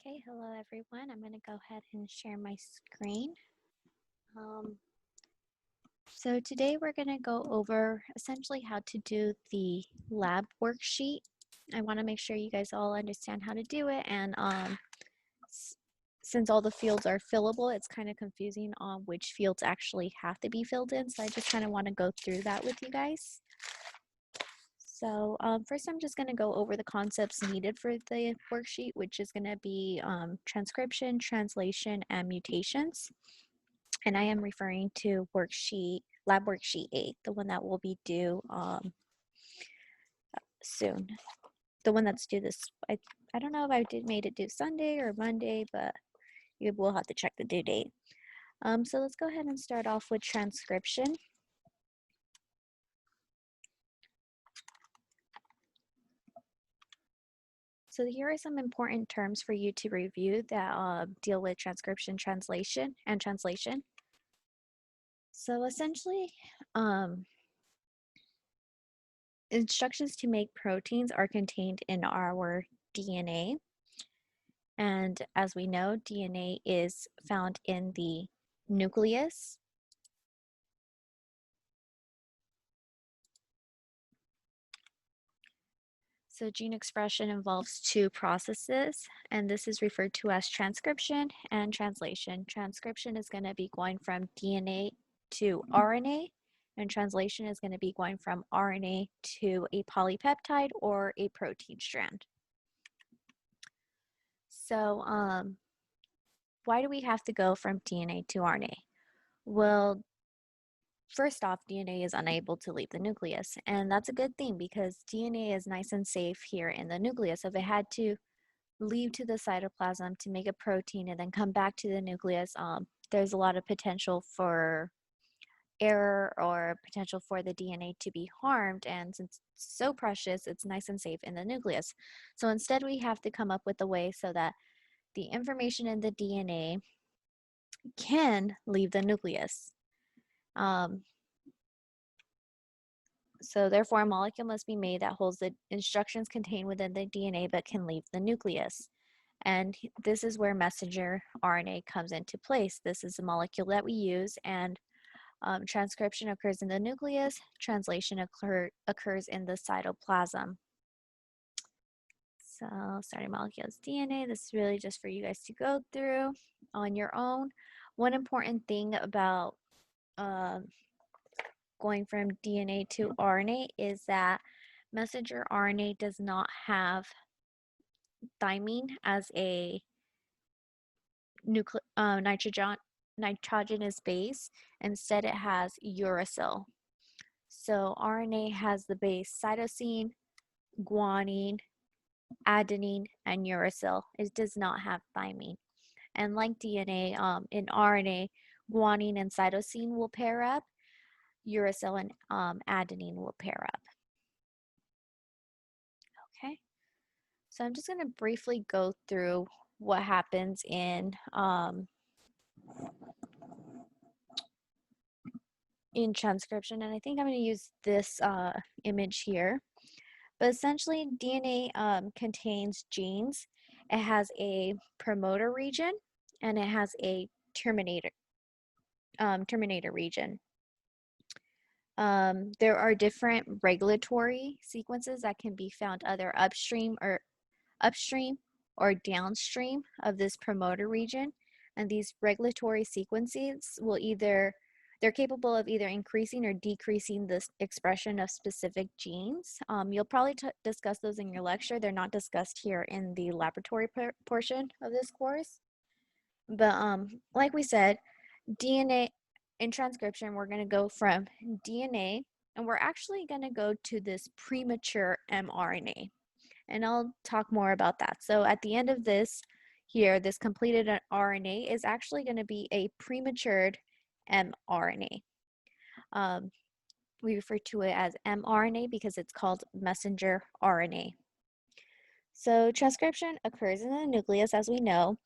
Okay, hello everyone. I'm going to go ahead and share my screen. So today we're going to go over essentially how to do the lab worksheet. I want to make sure you guys all understand how to do it, and since all the fields are fillable, it's kind of confusing on which fields actually have to be filled in, so I just kind of want to go through that with you guys. So first I'm just going to go over the concepts needed for the worksheet, which is going to be transcription, translation, and mutations. And I am referring to Lab Worksheet 8, the one that will be due soon. The one that's due this, I don't know if I made it due Sunday or Monday, but you will have to check the due date. So let's go ahead and start off with transcription. So here are some important terms for you to review that deal with transcription, translation, and translation. So essentially, instructions to make proteins are contained in our DNA. And as we know, DNA is found in the nucleus. So gene expression involves two processes, and this is referred to as transcription and translation. Transcription is going to be going from DNA to RNA, and translation is going to be going from RNA to a polypeptide or a protein strand. So why do we have to go from DNA to RNA? Well, first off, DNA is unable to leave the nucleus, and that's a good thing because DNA is nice and safe here in the nucleus. If it had to leave to the cytoplasm to make a protein and then come back to the nucleus, there's a lot of potential for error or potential for the DNA to be harmed, and since it's so precious, it's nice and safe in the nucleus. So instead, we have to come up with a way so that the information in the DNA can leave the nucleus. So therefore, a molecule must be made that holds the instructions contained within the DNA but can leave the nucleus. And this is where messenger RNA comes into place. This is the molecule that we use, and transcription occurs in the nucleus, translation occurs in the cytoplasm. So starting molecules DNA, this is really just for you guys to go through on your own. One important thing about going from DNA to RNA is that messenger RNA does not have thymine as a nitrogenous base. Instead, it has uracil. So RNA has the base cytosine, guanine, adenine, and uracil. It does not have thymine. And like DNA, in RNA, guanine and cytosine will pair up. Uracil and adenine will pair up. Okay, so I'm just going to briefly go through what happens in transcription, and I think I'm going to use this image here. But essentially, DNA contains genes. It has a promoter region, and it has a terminator region. There are different regulatory sequences that can be found either upstream or downstream of this promoter region. And these regulatory sequences will they're capable of either increasing or decreasing the expression of specific genes. You'll probably discuss those in your lecture. They're not discussed here in the laboratory portion of this course. But like we said, DNA in transcription, we're going to go from DNA, and we're actually going to go to this premature mRNA. And I'll talk more about that. So at the end of this here, this completed RNA is actually going to be a prematured mRNA. We refer to it as mRNA because it's called messenger RNA. So transcription occurs in the nucleus, as we know,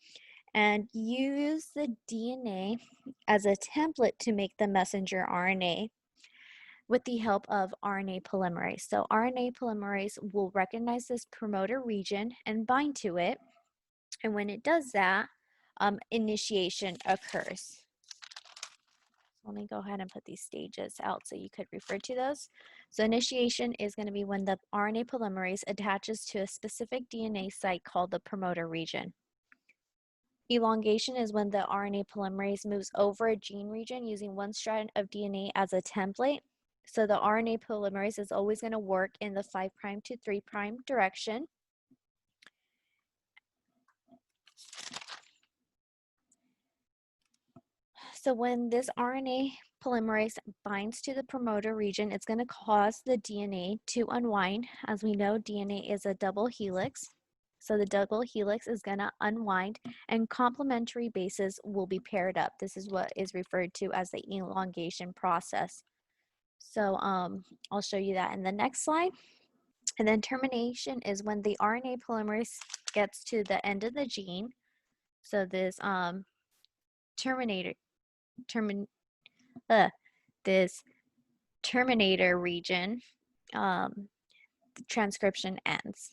and you use the DNA as a template to make the messenger RNA with the help of RNA polymerase. So RNA polymerase will recognize this promoter region and bind to it. And when it does that, initiation occurs. Let me go ahead and put these stages out so you could refer to those. So initiation is going to be when the RNA polymerase attaches to a specific DNA site called the promoter region. Elongation is when the RNA polymerase moves over a gene region using one strand of DNA as a template. So the RNA polymerase is always going to work in the 5' to 3' direction. So when this RNA polymerase binds to the promoter region, it's going to cause the DNA to unwind. As we know, DNA is a double helix. So the double helix is going to unwind and complementary bases will be paired up. This is what is referred to as the elongation process. So I'll show you that in the next slide. And then termination is when the RNA polymerase gets to the end of the gene. So this this terminator region, the transcription ends.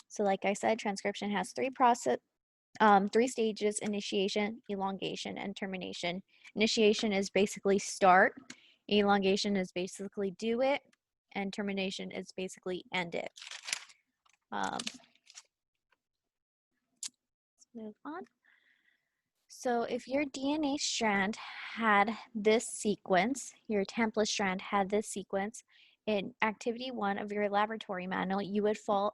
So like I said, transcription has three stages: initiation, elongation, and termination. Initiation is basically start, elongation is basically do it, and termination is basically end it. Let's move on. So if your DNA strand had this sequence, your template strand had this sequence, in activity 1 of your laboratory manual, you would fill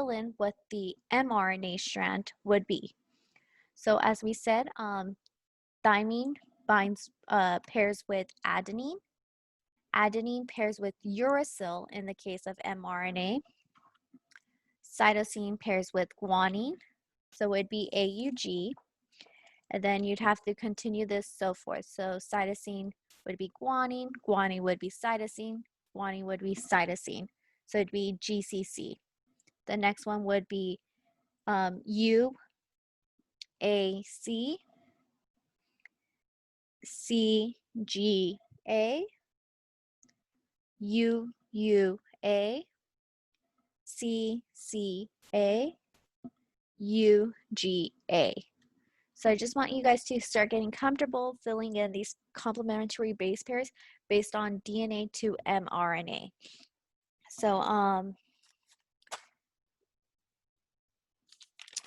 in what the mRNA strand would be. So as we said, thymine pairs with adenine. Adenine pairs with uracil in the case of mRNA. Cytosine pairs with guanine, so it'd be AUG. And then you'd have to continue this so forth. So cytosine would be guanine, guanine would be cytosine, guanine would be cytosine. So it'd be GCC. The next one would be UAC, CGA, UUA, CCA, UGA. So I just want you guys to start getting comfortable filling in these complementary base pairs based on DNA to mRNA. So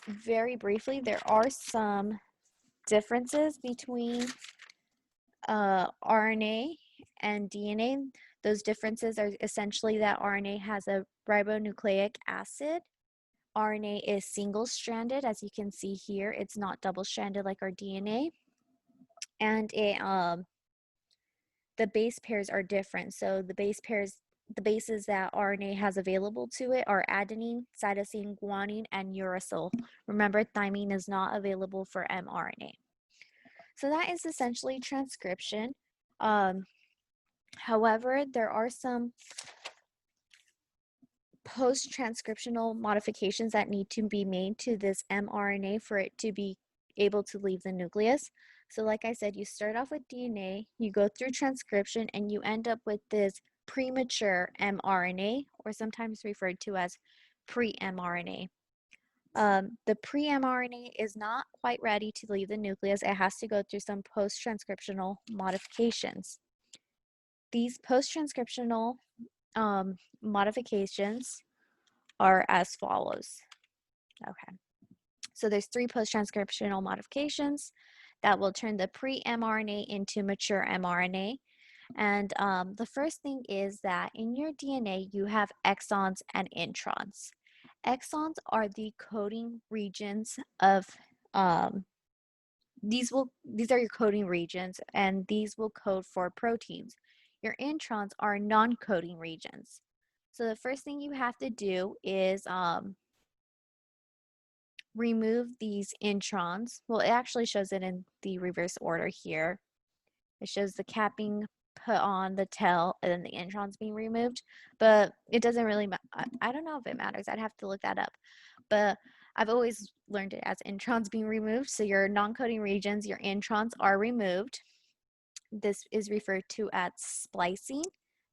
very briefly, there are some differences between RNA and DNA. Those differences are essentially that RNA has a ribonucleic acid. RNA is single-stranded, as you can see here. It's not double-stranded like our DNA. And the base pairs are different. So the bases that RNA has available to it are adenine, cytosine, guanine, and uracil. Remember, thymine is not available for mRNA. So that is essentially transcription. However, there are some post-transcriptional modifications that need to be made to this mRNA for it to be able to leave the nucleus. So like I said, you start off with DNA, you go through transcription, and you end up with this premature mRNA, or sometimes referred to as pre-mRNA. The pre-mRNA is not quite ready to leave the nucleus. It has to go through some post-transcriptional modifications. These post-transcriptional modifications are as follows. Okay, so there's 3 post-transcriptional modifications that will turn the pre-mRNA into mature mRNA. And the first thing is that in your DNA, you have exons and introns. Exons are the coding regions of, these are your coding regions, and these will code for proteins. Your introns are non-coding regions. So the first thing you have to do is remove these introns. Well, it actually shows it in the reverse order here. It shows the capping put on the tail and then the introns being removed, but it doesn't really matter. I don't know if it matters. I'd have to look that up, but I've always learned it as introns being removed. So your non-coding regions, your introns are removed. This is referred to as splicing.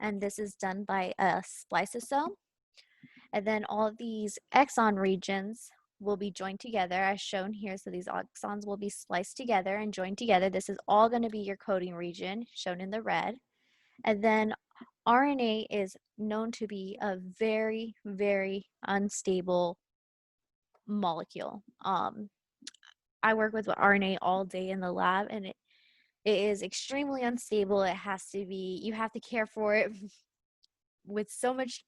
and this is done by a spliceosome. And then all of these exon regions will be joined together as shown here. So these exons will be spliced together and joined together. This is all going to be your coding region shown in the red. And then RNA is known to be a very, very unstable molecule. I work with RNA all day in the lab, and it is extremely unstable. It has to be, you have to care for it with so much,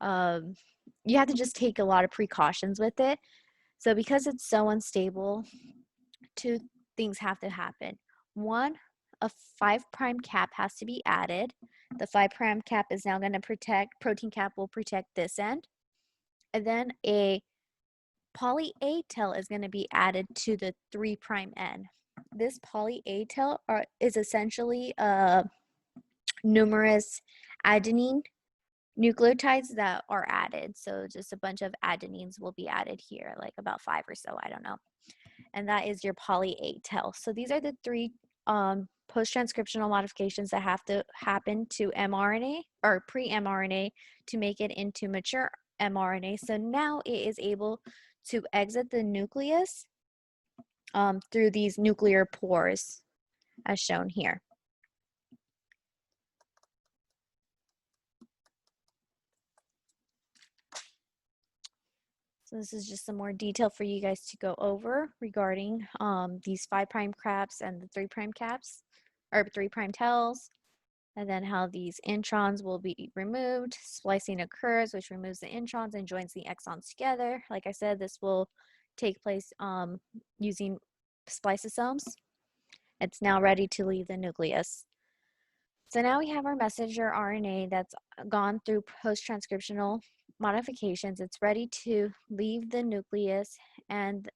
you have to just take a lot of precautions with it. So because it's so unstable, two things have to happen. One, a 5' cap has to be added. The 5' cap is now going to protect, protein cap will protect this end. And then a poly A tail is going to be added to the 3' end. This poly A tail is essentially numerous adenine nucleotides that are added. So just a bunch of adenines will be added here, like about 5 or so, I don't know. And that is your poly A tail. So these are the three post-transcriptional modifications that have to happen to mRNA or pre-mRNA to make it into mature mRNA. So now it is able to exit the nucleus through these nuclear pores as shown here. So this is just some more detail for you guys to go over regarding these 5' caps and the 3' caps, or 3' tails, and then how these introns will be removed. Splicing occurs, which removes the introns and joins the exons together. Like I said, this will take place using spliceosomes. It's now ready to leave the nucleus. So now we have our messenger RNA that's gone through post-transcriptional modifications. It's ready to leave the nucleus, and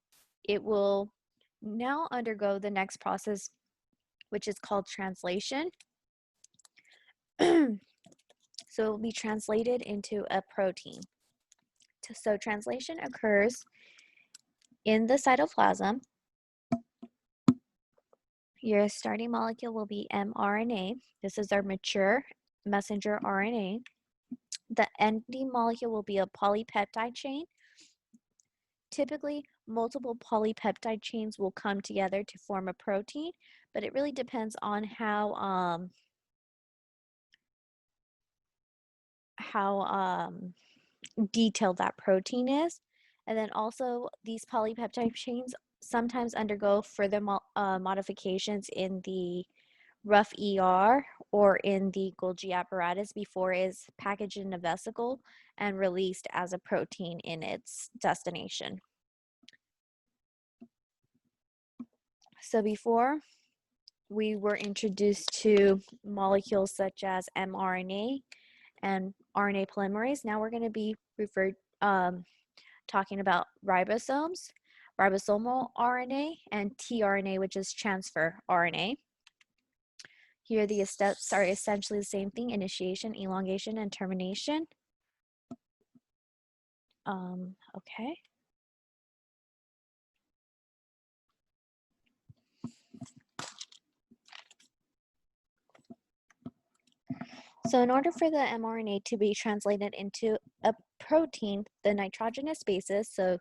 it will now undergo the next process, which is called translation. So it will be translated into a protein. So translation occurs in the cytoplasm. Your starting molecule will be mRNA. This is our mature messenger RNA. The ending molecule will be a polypeptide chain. Typically, multiple polypeptide chains will come together to form a protein, but it really depends on how detailed that protein is. And then also these polypeptide chains sometimes undergo further modifications in the rough ER or in the Golgi apparatus before it is packaged in a vesicle and released as a protein in its destination. So before we were introduced to molecules such as mRNA and RNA polymerase, now we're going to be talking about ribosomes, ribosomal RNA, and tRNA, which is transfer RNA. Here the steps are essentially the same thing: initiation, elongation, and termination. Okay. So in order for the mRNA to be translated into a protein, the nitrogenous bases, so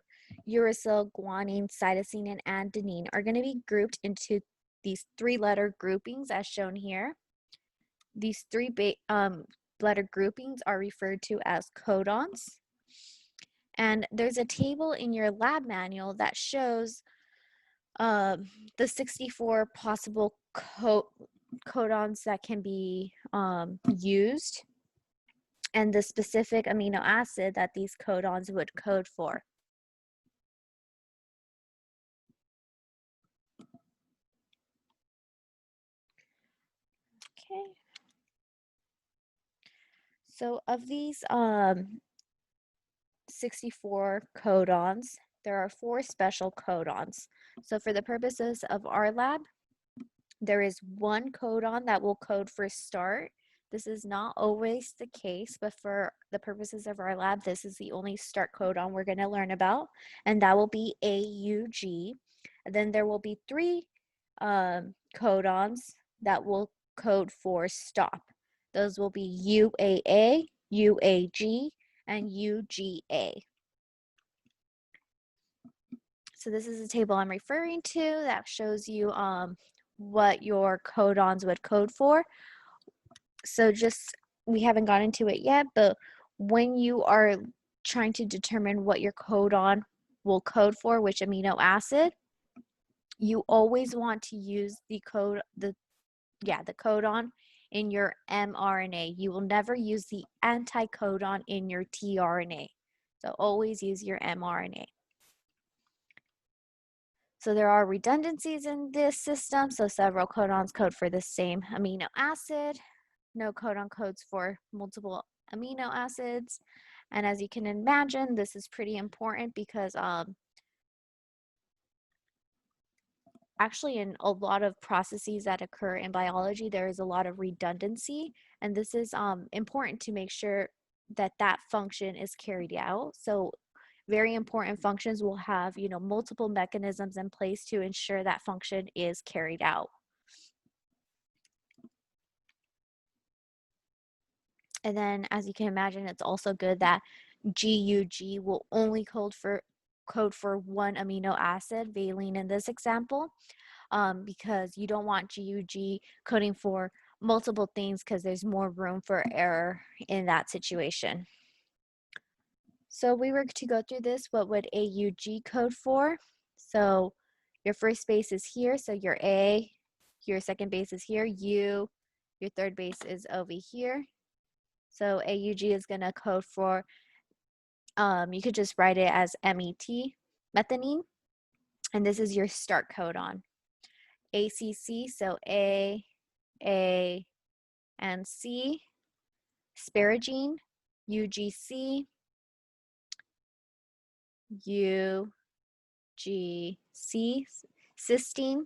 uracil, guanine, cytosine, and adenine, are going to be grouped into these 3-letter groupings as shown here. These 3 letter groupings are referred to as codons. And there's a table in your lab manual that shows the 64 possible codons that can be used and the specific amino acid that these codons would code for. Okay. So of these 64 codons, there are 4 special codons. So for the purposes of our lab, there is 1 codon that will code for start. This is not always the case, but for the purposes of our lab, this is the only start codon we're going to learn about, and that will be AUG. And then there will be 3 codons that will code for stop. Those will be UAA, UAG, and UGA. So this is the table I'm referring to that shows you what your codons would code for. So we haven't gotten into it yet, but when you are trying to determine what your codon will code for, which amino acid, you always want to use the codon in your mRNA. You will never use the anticodon in your tRNA. So always use your mRNA. So there are redundancies in this system. So several codons code for the same amino acid. No codon codes for multiple amino acids. And as you can imagine, this is pretty important because actually in a lot of processes that occur in biology, there is a lot of redundancy. And this is important to make sure that that function is carried out. So very important functions will have, multiple mechanisms in place to ensure that function is carried out. And then, as you can imagine, it's also good that GUG will only code for one amino acid, valine in this example, because you don't want GUG coding for multiple things because there's more room for error in that situation. So we were to go through this, what would AUG code for? So your first base is here, so your A, your second base is here, U, your third base is over here. So AUG is going to code for, you could just write it as MET, methionine, and this is your start codon. ACC, so A, and C, asparagine, UGC, UGC, cysteine,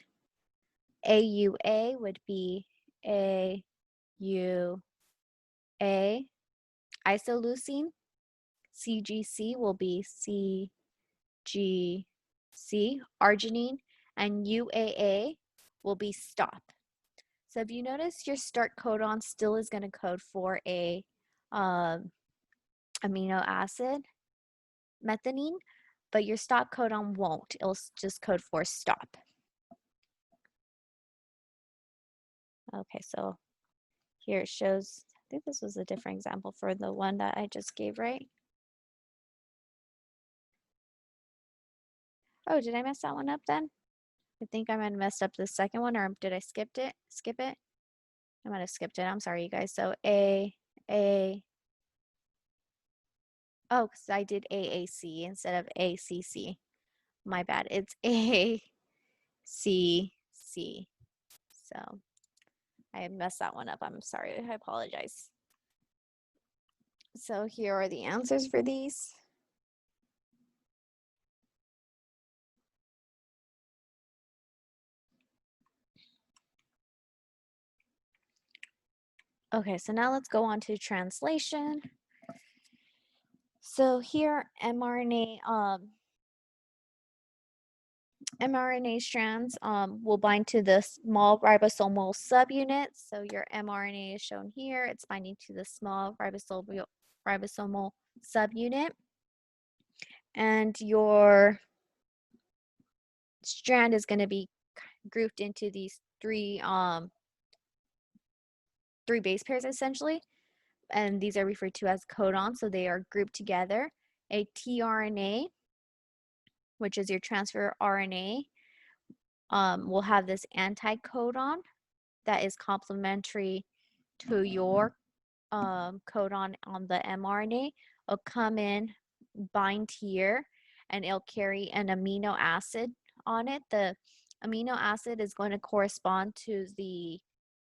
AUA would be AUA, isoleucine, CGC will be CGC, arginine, and UAA will be stop. So if you notice, your start codon still is going to code for a amino acid, methionine, but your stop codon won't. It'll just code for stop. Okay, so here it shows, I think this was a different example for the one that I just gave, right? Oh, did I mess that one up then? I think I might have messed up the second one, or did I skip it? I might have skipped it. I'm sorry, you guys. So oh, because I did AAC instead of ACC. My bad. It's ACC. So I messed that one up. I'm sorry. I apologize. So here are the answers for these. Okay, so now let's go on to translation. So here mRNA strands will bind to the small ribosomal subunit. So your mRNA is shown here. It's binding to the small ribosomal subunit. And your strand is going to be grouped into these three base pairs essentially. And these are referred to as codons. So they are grouped together. A tRNA, which is your transfer RNA, will have this anticodon that is complementary to your codon on the mRNA. It'll come in, bind here, and it'll carry an amino acid on it. The amino acid is going to correspond to the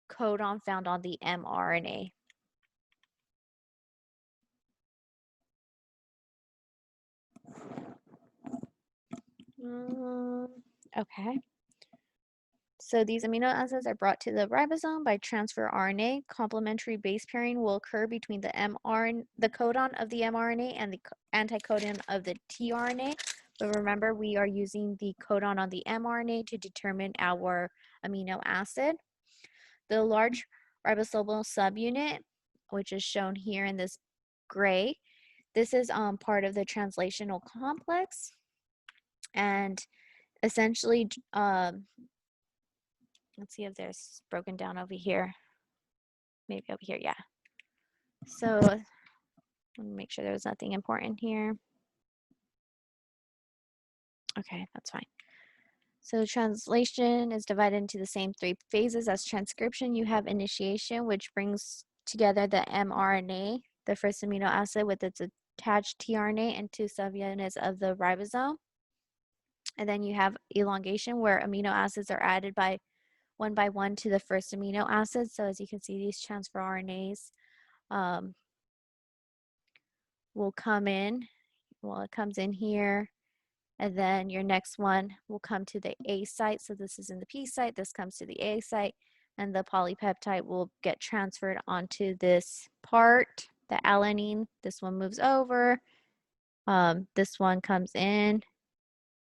codon found on the mRNA. Okay. So these amino acids are brought to the ribosome by transfer RNA. Complementary base pairing will occur between the codon of the mRNA and the anticodon of the tRNA. But remember, we are using the codon on the mRNA to determine our amino acid. The large ribosomal subunit, which is shown here in this gray. This is part of the translational complex, and essentially, let's see if there's broken down over here. Maybe over here, yeah. So let me make sure there's nothing important here. Okay, that's fine. So translation is divided into the same three phases as transcription. You have initiation, which brings together the mRNA, the first amino acid with its attached tRNA and two subunits of the ribosome. And then you have elongation, where amino acids are added by one to the first amino acid. So as you can see, these transfer RNAs will come in. Well, it comes in here, and then your next one will come to the A site. So this is in the P site, this comes to the A site, and the polypeptide will get transferred onto this part, the alanine. This one moves over. This one comes in.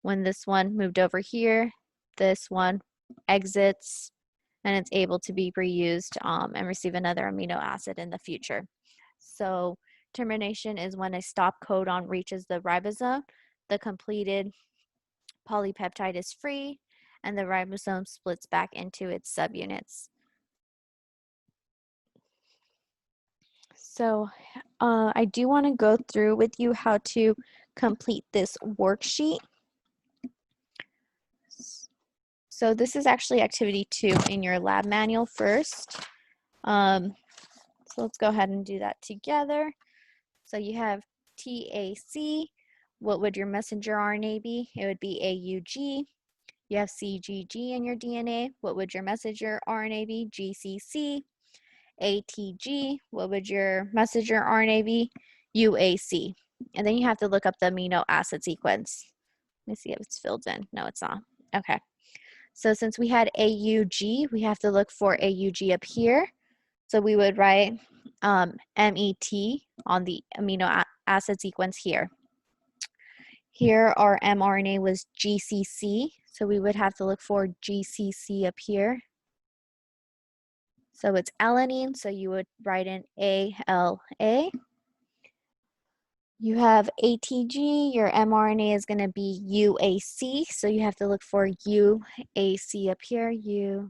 When this one moved over here, this one exits, and it's able to be reused and receive another amino acid in the future. So termination is when a stop codon reaches the ribosome, the completed polypeptide is free, and the ribosome splits back into its subunits. So I do want to go through with you how to complete this worksheet. So this is actually activity 2 in your lab manual first. So let's go ahead and do that together. So you have TAC. What would your messenger RNA be? It would be AUG. You have CGG in your DNA. What would your messenger RNA be? GCC. ATG. What would your messenger RNA be? UAC. And then you have to look up the amino acid sequence. Let me see if it's filled in. No, it's not. Okay. So since we had AUG, we have to look for AUG up here. So we would write MET on the amino acid sequence here. Here our mRNA was GCC, so we would have to look for GCC up here. So it's alanine, so you would write in ALA. You have ATG, your mRNA is going to be UAC, so you have to look for UAC up here, UAC.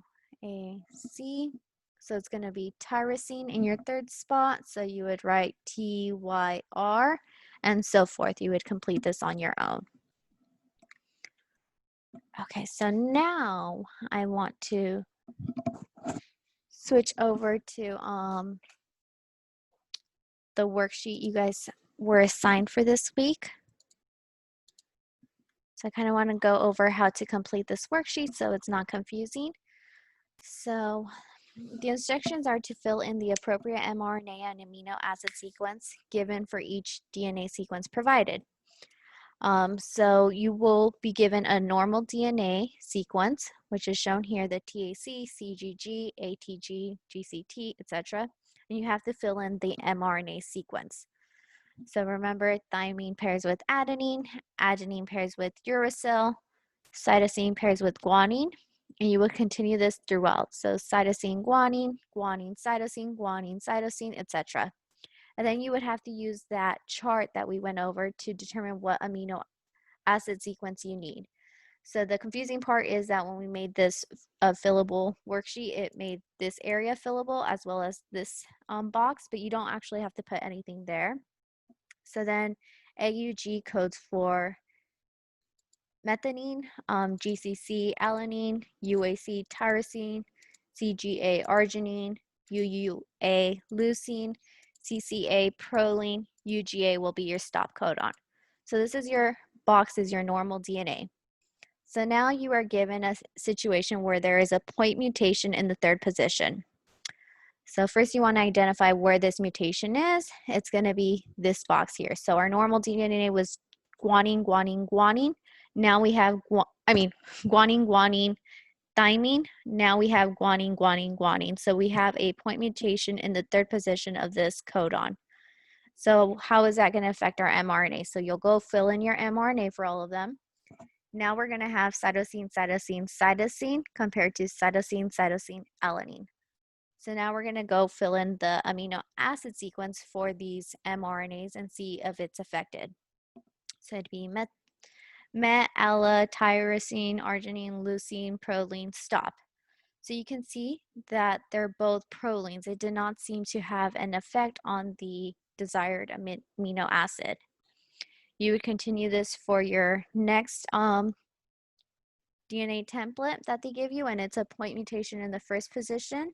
So it's going to be tyrosine in your third spot, so you would write TYR, and so forth. You would complete this on your own. Okay, so now I want to switch over to the worksheet you guys were assigned for this week. So I kind of want to go over how to complete this worksheet so it's not confusing. So the instructions are to fill in the appropriate mRNA and amino acid sequence given for each DNA sequence provided. So you will be given a normal DNA sequence, which is shown here, the TAC, CGG, ATG, GCT, etc. And you have to fill in the mRNA sequence. So remember, thymine pairs with adenine, adenine pairs with uracil, cytosine pairs with guanine, and you will continue this throughout. So cytosine, guanine, guanine, cytosine, etc. And then you would have to use that chart that we went over to determine what amino acid sequence you need. So the confusing part is that when we made this fillable worksheet, it made this area fillable as well as this box, but you don't actually have to put anything there. So then AUG codes for methionine, GCC alanine, UAC tyrosine, CGA arginine, UUA leucine, CCA proline, UGA will be your stop codon. So this is your box, is your normal DNA. So now you are given a situation where there is a point mutation in the third position. So first you want to identify where this mutation is. It's going to be this box here. So our normal DNA was guanine, guanine, guanine. Now we have, guanine, guanine, thymine. Now we have guanine, guanine, guanine. So we have a point mutation in the third position of this codon. So how is that going to affect our mRNA? So you'll go fill in your mRNA for all of them. Now we're going to have cytosine, cytosine, cytosine compared to cytosine, cytosine, alanine. So now we're going to go fill in the amino acid sequence for these mRNAs and see if it's affected. So it'd be met, alla, tyrosine, arginine, leucine, proline, stop. So you can see that they're both prolines. It did not seem to have an effect on the desired amino acid. You would continue this for your next DNA template that they give you, and it's a point mutation in the first position.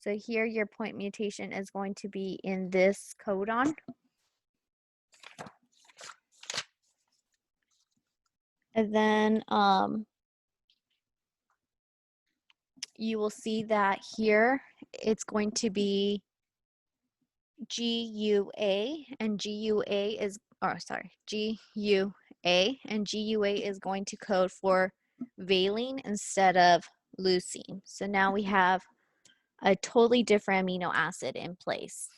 So here your point mutation is going to be in this codon. And then you will see that here it's going to be GUA, and GUA is, GUA, and GUA is going to code for valine instead of leucine. So now we have a totally different amino acid in place.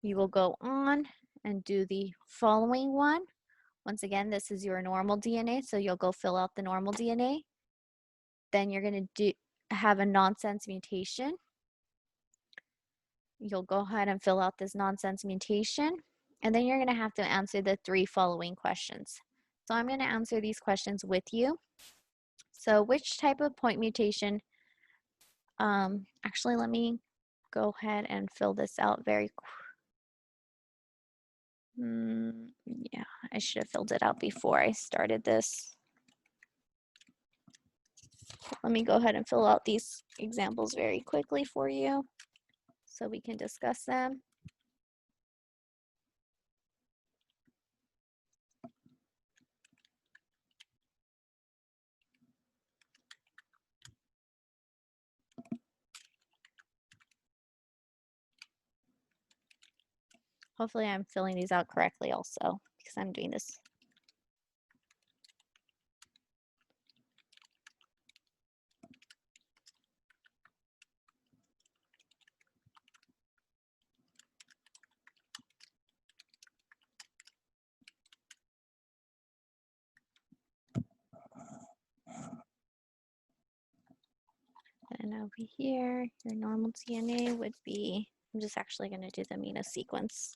You will go on and do the following one. Once again, this is your normal DNA, so you'll go fill out the normal DNA. Then you're going to have a nonsense mutation. You'll go ahead and fill out this nonsense mutation, and then you're going to have to answer the 3 following questions. So I'm going to answer these questions with you. So which type of point mutation, actually let me go ahead and fill this out very yeah, I should have filled it out before I started this. Let me go ahead and fill out these examples very quickly for you so we can discuss them. Hopefully I'm filling these out correctly also because I'm doing this. And over here, your normal DNA would be, I'm just actually going to do the amino sequence.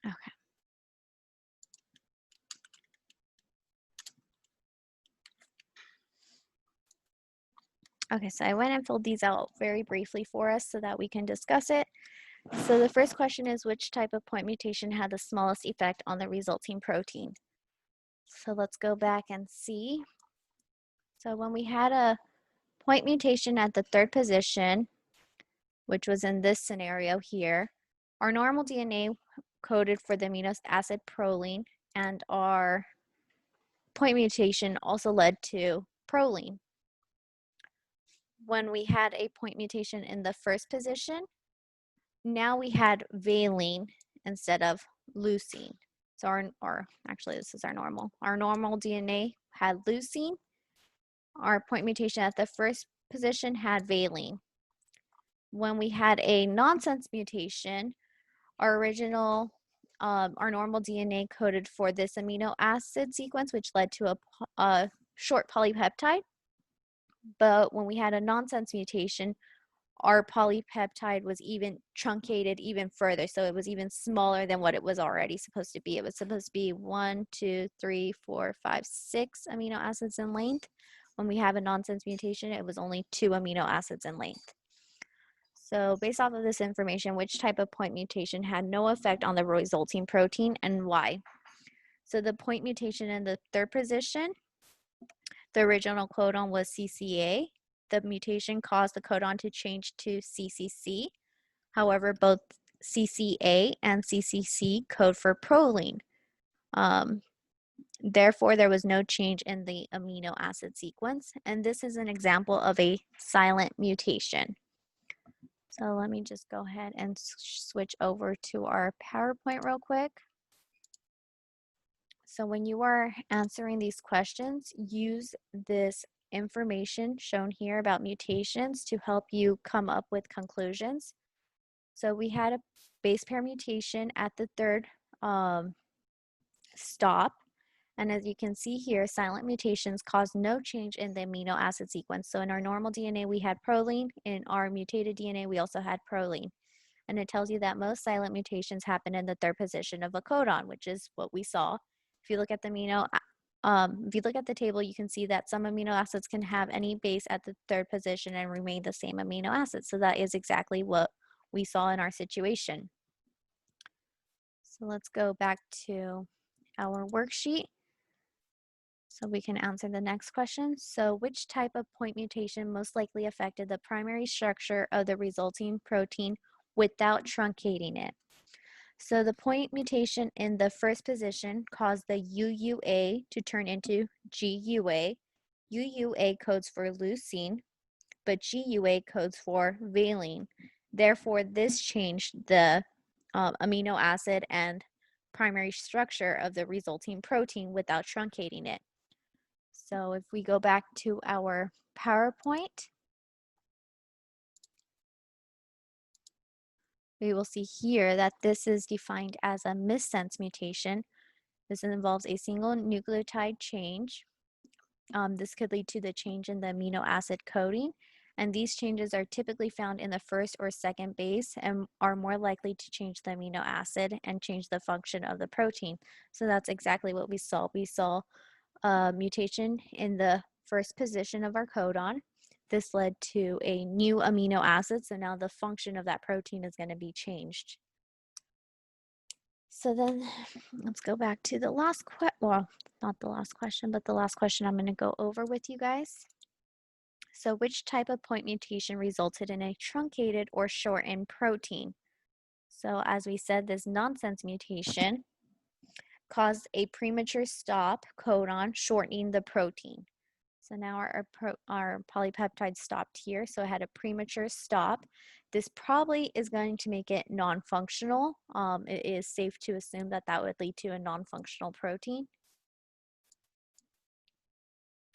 Okay. Okay, so I went and filled these out very briefly for us so that we can discuss it. So the first question is, which type of point mutation had the smallest effect on the resulting protein? So let's go back and see. So when we had a point mutation at the 3rd position, which was in this scenario here, our normal DNA coded for the amino acid proline, and our point mutation also led to proline. When we had a point mutation in the 1st position, now we had valine instead of leucine. So actually this is our normal. Our normal DNA had leucine. Our point mutation at the 1st position had valine. When we had a nonsense mutation, our normal DNA coded for this amino acid sequence, which led to a short polypeptide. But when we had a nonsense mutation, our polypeptide was even truncated even further. So it was even smaller than what it was already supposed to be. It was supposed to be 1, 2, 3, 4, 5, 6 amino acids in length. When we have a nonsense mutation, it was only 2 amino acids in length. So based off of this information, which type of point mutation had no effect on the resulting protein and why? So the point mutation in the 3rd position, the original codon was CCA. The mutation caused the codon to change to CCC. However, both CCA and CCC code for proline. Therefore, there was no change in the amino acid sequence. And this is an example of a silent mutation. So let me just go ahead and switch over to our PowerPoint real quick. So when you are answering these questions, use this information shown here about mutations to help you come up with conclusions. So we had a base pair mutation at the third stop. And as you can see here, silent mutations cause no change in the amino acid sequence. So in our normal DNA, we had proline. In our mutated DNA, we also had proline. And it tells you that most silent mutations happen in the third position of a codon, which is what we saw. If you look at the if you look at the table, you can see that some amino acids can have any base at the third position and remain the same amino acid. So that is exactly what we saw in our situation. So let's go back to our worksheet so we can answer the next question. So which type of point mutation most likely affected the primary structure of the resulting protein without truncating it? So the point mutation in the first position caused the UUA to turn into GUA. UUA codes for leucine, but GUA codes for valine. Therefore, this changed the amino acid and primary structure of the resulting protein without truncating it. So if we go back to our PowerPoint, we will see here that this is defined as a missense mutation. This involves a single nucleotide change. This could lead to the change in the amino acid coding, and these changes are typically found in the first or second base and are more likely to change the amino acid and change the function of the protein. So that's exactly what we saw. We saw a mutation in the first position of our codon. This led to a new amino acid, so now the function of that protein is going to be changed. So then let's go back to the last well, not the last question, but the last question I'm going to go over with you guys. So which type of point mutation resulted in a truncated or shortened protein? So as we said, this nonsense mutation caused a premature stop codon, shortening the protein. So now our polypeptide stopped here, so it had a premature stop. This probably is going to make it non-functional. It is safe to assume that that would lead to a non-functional protein.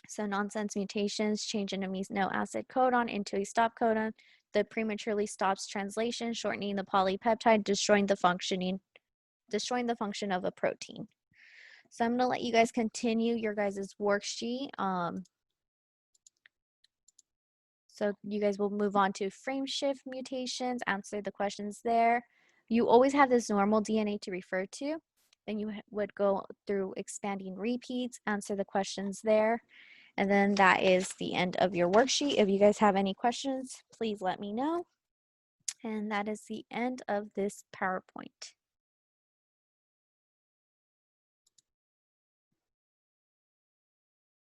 So nonsense mutations change an amino acid codon into a stop codon that prematurely stops translation, shortening the polypeptide, destroying the function of a protein. So I'm going to let you guys continue your guys' worksheet. So you guys will move on to frame shift mutations, answer the questions there. You always have this normal DNA to refer to. Then you would go through expanding repeats, answer the questions there. And then that is the end of your worksheet. If you guys have any questions, please let me know. And that is the end of this PowerPoint.